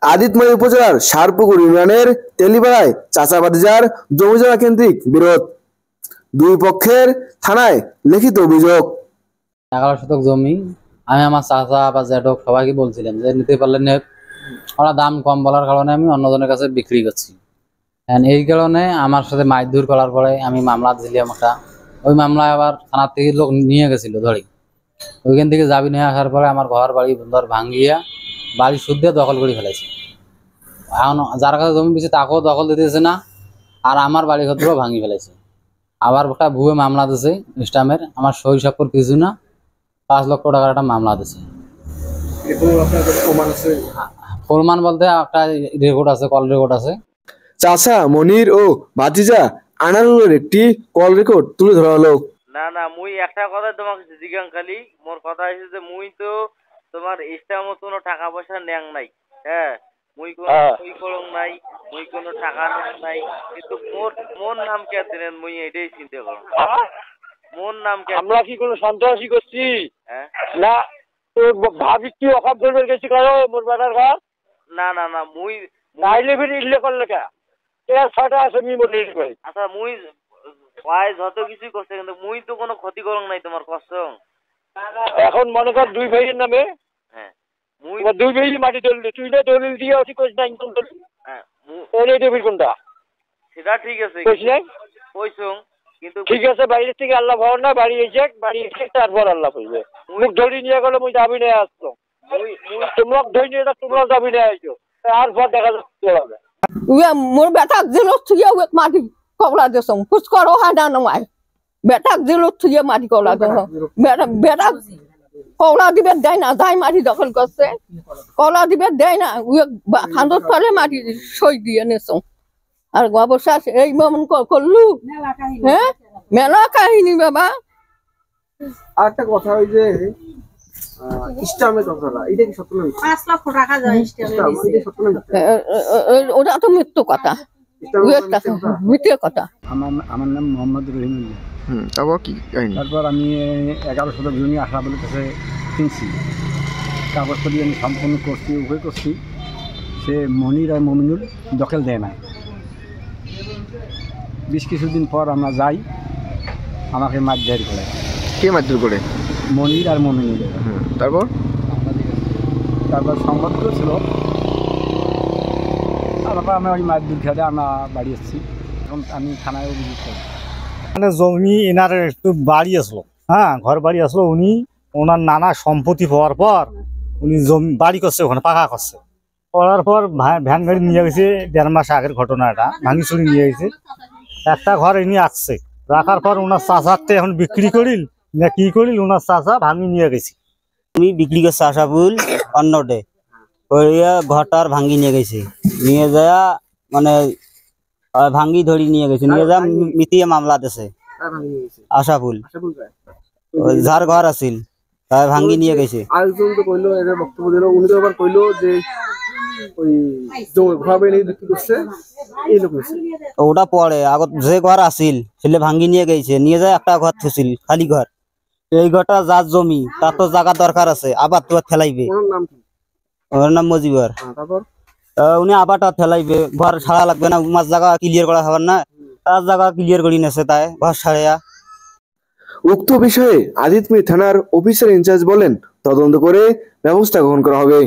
আদিতময় উপজেলার সারপুকুর ইউনিয়নের তেলিপাড়ায় চাচা ভাতিজার জমিজমা কেন্দ্রিক বিরোধ, দুই পক্ষের থানায় লিখিত অভিযোগ। 11 শতক জমি আমি আমার চাচা বা জ্যাঠক সবাইকে বলছিলাম যে নিতে পারলে নেক, ওরা দাম কম বলার কারণে আমি অন্যজনের কাছে বিক্রি করছি। এই কারণে আমার সাথে মারধর করার পরে আমি মামলা দিলাম একটা। ওই মামলায় আবার থানার থেকে লোক নিয়ে গেছিল ধরে, ওইখান থেকে যাবি নিয়ে আসার পরে আমার ঘর বাড়ি ধর ভাঙিয়া বাড়ি শুদ্ধ দখল করে ফেলেছে। এখন যার কাছে জমি পেয়েছে তাকেও দখল দিতেছে না, আর আমার বাড়ি ঘরটাও ভাঙি ফেলেছে। আবার একটা ভুয়ো মামলা দিছে ইসলামের, আমার সই স্বাক্ষর কিছু না, 5 লক্ষ টাকার একটা মামলা দিছে। প্রমাণ বলতে একটা রেকর্ড আছে, কল রেকর্ড আছে। চাচা মনির ও ভাতিজা আনারুলের একটি কল রেকর্ড তুলে ধরা হলো। না না, মুই একটা কথা তোমাকে জিজ্ঞাসা খালি, মোর কথা হয়েছে যে মুই তো তোমার ইচ্ছা মতো টাকা পয়সা নেং নাই, হ্যাঁ, মুই কোনো সই করং নাই, মুই কোনো টাকা নেং নাই, কিন্তু মোর নাম কে দিলেন মুই এটাই চিন্তা করো। মোর নাম কে? আমরা কি কোনো সন্ত্রাসী করছি? হ্যাঁ না, ভাবি কি অকাপ ধরবে গেছি কারো মোর বেটার ঘর? না না না, মুই নাইলে ফিরে ইল্লে করলে কে এর ছটা আছে মি বলি কই। আচ্ছা মুই ভাই যত কিছু করছে, কিন্তু মুই তো কোনো ক্ষতি করং নাই তোমার কষ্ট। এখন মনে কর দুই ভাইয়ের নামে, হ্যাঁ, মুই দুই ভাই মাটি দলিল, তুই না দলিল দিয়ে আছি কইস না ইনকাম দলিল। হ্যাঁ, এনে দেবি কোনটা? সেটা ঠিক আছে, কইস নাই? কইছং, কিন্তু ঠিক আছে, বাইরে থেকে আল্লাহ ভর না, বাড়ি এসে বাড়ি এসে তারপর আল্লাহ কইবে। মুখ ধরি নিয়ে গেলে মুই যাবি না আসতো, তোমরা ধরি নিয়ে তোমরা যাবি না আইছো, আর পর দেখা যাচ্ছে মোর বেটাক জেলত থুয়ে মাটি কবলা দেছং ফুস করো হাডা নয়, বেটাক জেলত থুয়ে মাটি কবলা দেছ, বেটাক কবলা দিবে দেয় না, যাই মাটি দখল করছে কবলা দিবে দেয় না, খান্দত পারে মাটি সই দিয়ে নেছং। আর অবশ্য এই মন করলু, হ্যাঁ মেলা কাহিনী বাবা। আর একটা কথা, ওই যে ইসলামের কথাটা, এটা কি সত্য না? 5 লক্ষ টাকা যায় ওটা তো মৃত্যু কথা, মিথ্যে কথা। আমার নাম মোহাম্মদ রহিমুল্লাহ। তারপর কি কাহিনী? তারপর আমি 11 শতক জমি আশা বলে কাছে কিনছি, কাগজপত্র আমি সম্পূর্ণ করছি, উভয় করছি। সে মনির আর মমিনুল দখল দেয় না। বেশ কিছুদিন পর আমরা যাই, আমাকে মারধর করে। কে মারধর করে? মনির আর মমিনুল। তারপর সংবাদ করেছিল, তারপর আমরা ওই মারধর খেলে আমরা বাড়ি এসেছি। এখন আমি থানায় অভিযোগ করি। মানে জমি এনার একটু বাড়ি আসলো, হ্যাঁ ঘর বাড়ি আসলো। উনি ওনার নানা সম্পত্তি হওয়ার পর উনি জমি বাড়ি করছে, ওখানে পাকা করছে। করার পর ভ্যান গাড়ি নিয়ে গেছে, 1.5 মাস আগের ঘটনা, এটা ভাঙি চুরি নিয়ে গেছে। একটা ঘর এনে আসছে, রাখার পর ওনার চাচারটা এখন বিক্রি করিল না কি করিল, ওনার চাচা ভাঙি নিয়ে গেছে। উনি বিক্রি করছে আশাফুল অন্যটে, ঘরটার ভাঙ্গি নিয়ে গেছে, নিয়ে যায় মানে ভাঙ্গি ধরি নিয়ে গেছে, নিয়ে যা মিথিয়ে মামলা দিছে। আশাফুল যার ঘর আছিল তাই ভাঙ্গি নিয়ে গেছে। আরেকজন তো কইলো, এর বক্তব্য দিল, উনি তো আবার কইলো যে ওই ঘর বাড়ি বিক্রি করছে, এই লোক হইছে। ওটা পরে আগত যে ঘর আছিল সেলে ভাঙ্গি নিয়ে গেছে, নিয়ে যায় একটা ঘর থুছিল, খালি ঘর। এই ঘরটা যার জমি, তার তো জায়গা দরকার আছে, আবার তো ফেলাইবে। ওর নাম মজিবর। উনি আবার ফেলাইবে, ঘর ছাড়া লাগবে না, মাছ জায়গা ক্লিয়ার করা হবার না, তার জায়গা ক্লিয়ার করি নেছে, তাই ঘর ছাড়িয়া। উক্ত বিষয়ে আদিতময় থানার অফিসার ইনচার্জ বলেন, তদন্ত করে ব্যবস্থা গ্রহণ করা হবে।